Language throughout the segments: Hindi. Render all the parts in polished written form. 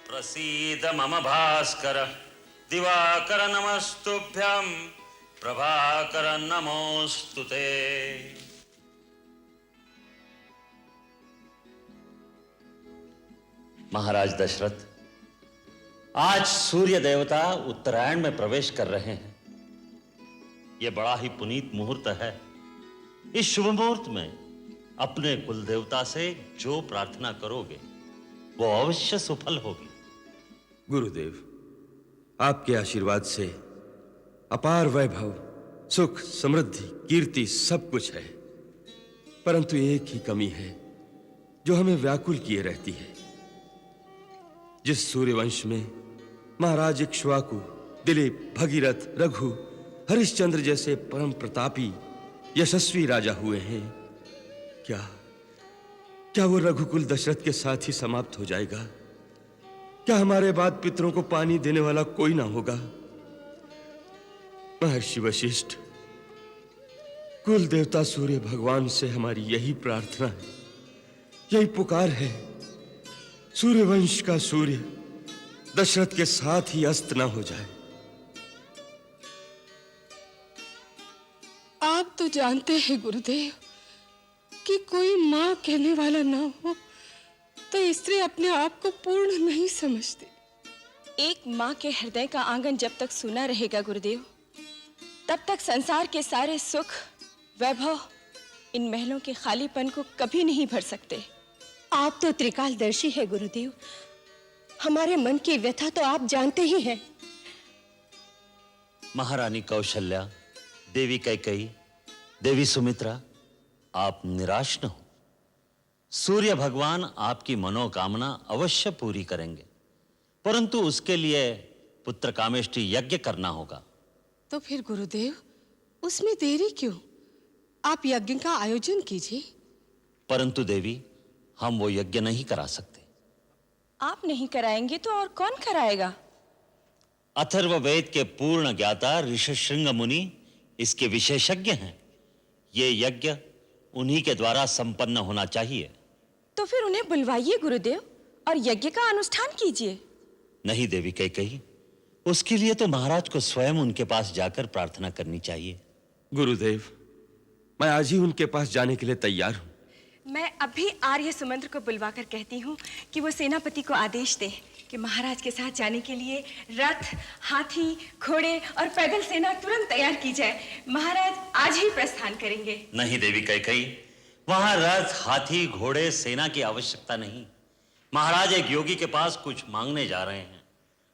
प्रसीद मम भास्कर दिवाकर नमस्तुभ्यं प्रभाकर नमोस्तुते। महाराज दशरथ, आज सूर्य देवता उत्तरायण में प्रवेश कर रहे हैं। यह बड़ा ही पुनीत मुहूर्त है। इस शुभ मुहूर्त में अपने कुल देवता से जो प्रार्थना करोगे वो अवश्य सफल होगी। गुरुदेव, आपके आशीर्वाद से अपार वैभव, सुख, समृद्धि, कीर्ति सब कुछ है, परंतु एक ही कमी है जो हमें व्याकुल किए रहती है। जिस सूर्यवंश में महाराज इक्ष्वाकु, दिलीप, भगीरथ, रघु, हरिश्चंद्र जैसे परम प्रतापी यशस्वी राजा हुए हैं, क्या वो रघुकुल दशरथ के साथ ही समाप्त हो जाएगा? क्या हमारे बाद पितरों को पानी देने वाला कोई ना होगा? महर्षि वशिष्ठ, कुल देवता सूर्य भगवान से हमारी यही प्रार्थना है, यही पुकार है। सूर्यवंश का सूर्य दशरथ के साथ ही अस्त ना हो जाए। आप तो जानते हैं गुरुदेव कि कोई मां कहने वाला ना हो तो स्त्री अपने आप को पूर्ण नहीं समझती। एक मां के हृदय का आंगन जब तक सूना रहेगा गुरुदेव, तब तक संसार के सारे सुख, वैभव इन महलों के खालीपन को कभी नहीं भर सकते। आप तो त्रिकालदर्शी है गुरुदेव, हमारे मन की व्यथा तो आप जानते ही हैं। महारानी कौशल्या, देवी कैकेयी, देवी सुमित्रा, आप निराश न हो। सूर्य भगवान आपकी मनोकामना अवश्य पूरी करेंगे, परंतु उसके लिए पुत्र कामेष्टि यज्ञ करना होगा। तो फिर गुरुदेव, उसमें देरी क्यों? आप यज्ञ का आयोजन कीजिए। परंतु देवी, हम वो यज्ञ नहीं करा सकते। आप नहीं कराएंगे तो और कौन कराएगा? अथर्ववेद के पूर्ण ज्ञाता ऋषिशृंग मुनि इसके विशेषज्ञ हैं। ये यज्ञ उन्हीं के द्वारा संपन्न होना चाहिए। तो फिर उन्हें बुलवाइए गुरुदेव और यज्ञ का अनुष्ठान कीजिए। नहीं देवी कैकेयी, उसके लिए तो महाराज को स्वयं उनके पास जाकर प्रार्थना करनी चाहिए। गुरुदेव, मैं आज ही उनके पास जाने के लिए तैयार हूं। मैं अभी आर्य सुमंत्र को बुलवाकर कहती हूँ कि वो सेनापति को आदेश दे कि महाराज के साथ जाने के लिए रथ, हाथी, घोड़े और पैदल सेना तुरंत तैयार की जाए। महाराज आज ही प्रस्थान करेंगे। नहीं देवी कैकेयी, वहां रथ, हाथी, घोड़े, सेना की आवश्यकता नहीं। महाराज एक योगी के पास कुछ मांगने जा रहे हैं,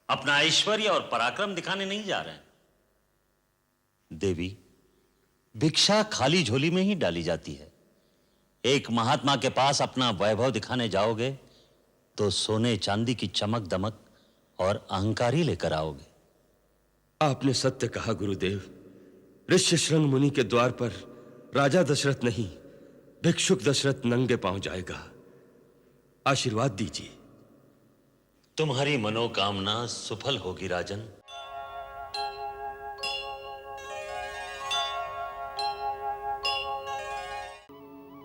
अपना ऐश्वर्य और पराक्रम दिखाने नहीं जा रहे हैं। देवी, भिक्षा खाली झोली में ही डाली जाती है। एक महात्मा के पास अपना वैभव दिखाने जाओगे तो सोने चांदी की चमक दमक और अहंकार ही लेकर आओगे। आपने सत्य कहा गुरुदेव। ऋष्यशृंग मुनि के द्वार पर राजा दशरथ नहीं, भिक्षुक दशरथ नंगे पांव जाएगा। आशीर्वाद दीजिए। तुम्हारी मनोकामना सफल होगी राजन।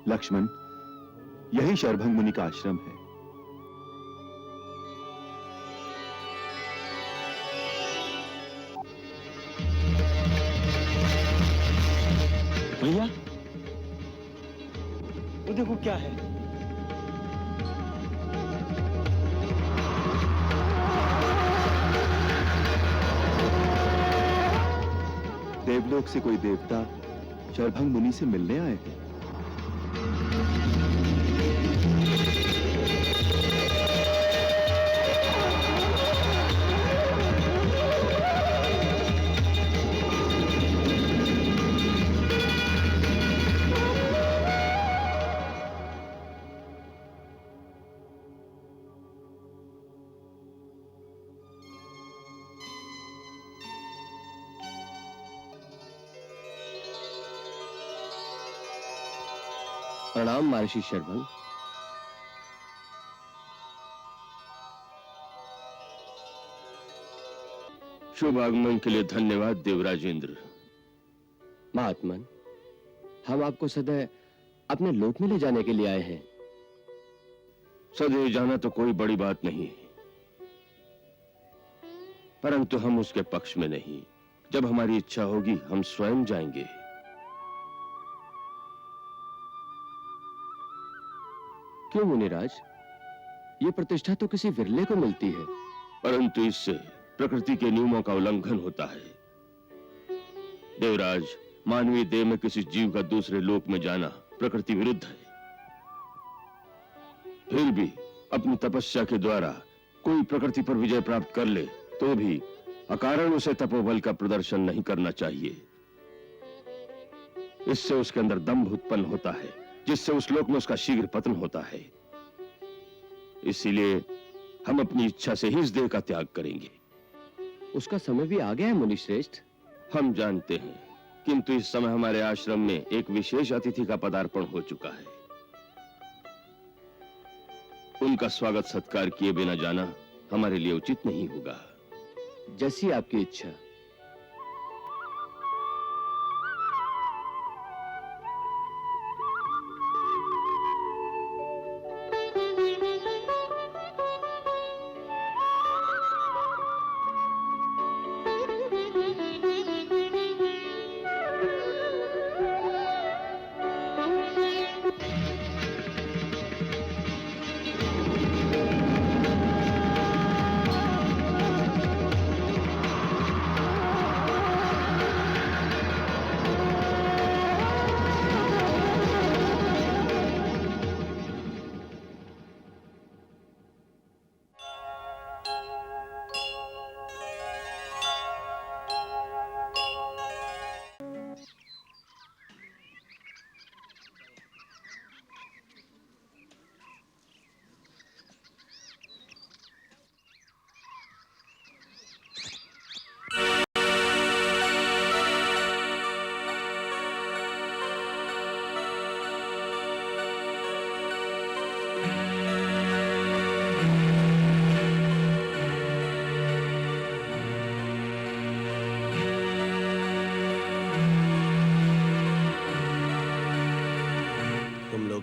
लक्ष्मण, यही शरभंग मुनि का आश्रम है। भैया, वो देखो क्या है। देवलोक से कोई देवता शरभंग मुनि से मिलने आए हैं। प्रणाम महर्षि शरभंग। शुभ आगमन के लिए धन्यवाद देवराजेंद्र। महात्मन, हम आपको सदैव अपने लोक में ले जाने के लिए आए हैं। सदैव जाना तो कोई बड़ी बात नहीं, परंतु हम उसके पक्ष में नहीं। जब हमारी इच्छा होगी हम स्वयं जाएंगे। क्यों मुनिराज? ये प्रतिष्ठा तो किसी विरले को मिलती है। परंतु इससे प्रकृति के नियमों का उल्लंघन होता है। देवराज, मानवीय देह में किसी जीव का दूसरे लोक में जाना प्रकृति विरुद्ध है। फिर भी अपनी तपस्या के द्वारा कोई प्रकृति पर विजय प्राप्त कर ले तो भी अकारण उसे तपोबल का प्रदर्शन नहीं करना चाहिए। इससे उसके अंदर दंभ उत्पन्न होता है, जिससे उस लोक में उसका शीघ्र पतन होता है। इसीलिए हम अपनी इच्छा से ही इस देह का त्याग करेंगे। उसका समय भी आ गया है मुनिश्रेष्ठ। हम जानते हैं, किंतु इस समय हमारे आश्रम में एक विशेष अतिथि का पदार्पण हो चुका है। उनका स्वागत सत्कार किए बिना जाना हमारे लिए उचित नहीं होगा। जैसी आपकी इच्छा।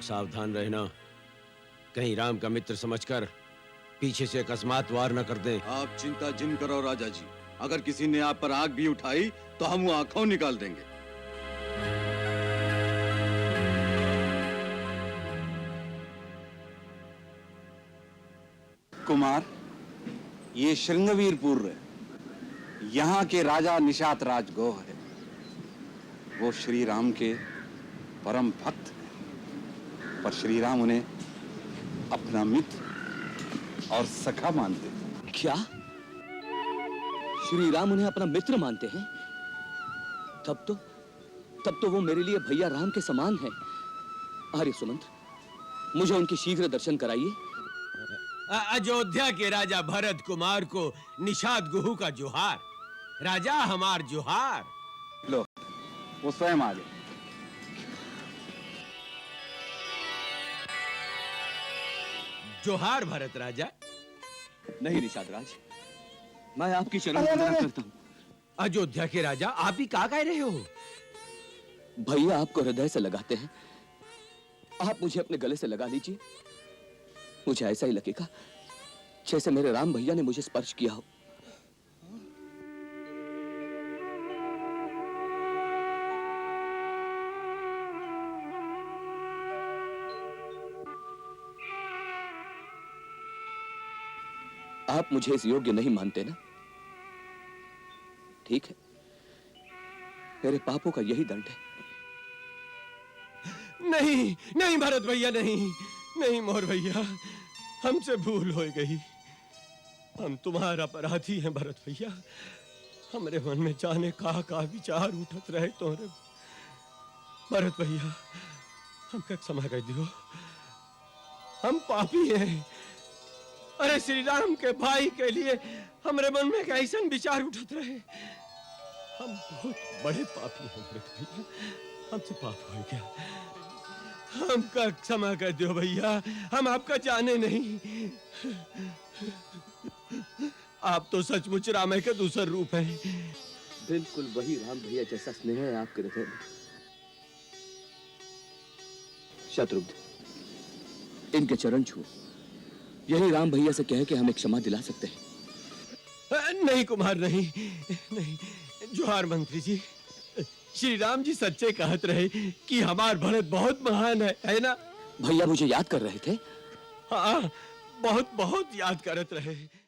सावधान रहना, कहीं राम का मित्र समझकर पीछे से अकस्मात वार न कर दें। आप चिंता जिन करो राजा जी, अगर किसी ने आप पर आंख भी उठाई तो हम वो आंखों निकाल देंगे। कुमार, ये श्रृंगवीरपुर है। यहाँ के राजा निषाद राजगोह है। वो श्री राम के परम भक्त हैं, पर श्री राम उन्हें अपना मित्र और सखा मानते हैं। क्या? श्री राम उन्हें अपना मित्र मानते हैं? तब तो वो मेरे लिए भैया राम के समान है। आर्य सुमंत्र, मुझे उनके शीघ्र दर्शन कराइए। अयोध्या के राजा भरत कुमार को निषाद गुहू का जोहार। राजा हमार जोहार। लो, वो स्वयं आ गए। जोहार भरत राजा। नहीं निषाद राज, मैं आपकी शरण वंदना करता हूँ। अयोध्या के राजा, आप ही कहाँ कह रहे हो? भैया आपको हृदय से लगाते हैं, आप मुझे अपने गले से लगा लीजिए। मुझे ऐसा ही लगेगा जैसे मेरे राम भैया ने मुझे स्पर्श किया हो। आप मुझे इस योग्य नहीं मानते ना? ठीक है, मेरे पापों का यही दंड है। नहीं नहीं भरत भैया, नहीं मोर भैया, हमसे भूल हो गई। हम तुम्हारा अपराधी हैं भरत भैया। हमारे मन में जाने का विचार उठत रहे तोरे। भरत भैया, हमका क्षमा कर दियो, हम पापी हैं। अरे श्री राम के भाई के लिए हमारे मन में कैसा विचार उठत रहे। हम बहुत बड़े पापी हैं भरत भैया, हमसे पाप हो गया। हमका क्षमा कर दो भैया, हम आपका जाने नहीं। आप तो सचमुच राम के दूसर रूप हैं। बिल्कुल वही राम भैया जैसा स्नेह है आपके हृदय में। शत्रुघ्न, इनके चरण छू, यही राम भैया से कह के हमें क्षमा दिला सकते हैं। नहीं कुमार, नहीं नहीं। जोहार मंत्री जी। श्री राम जी सच्चे कहत रहे कि हमार भरत बहुत महान है ना? भैया मुझे याद कर रहे थे। हाँ, बहुत बहुत याद करत रहे।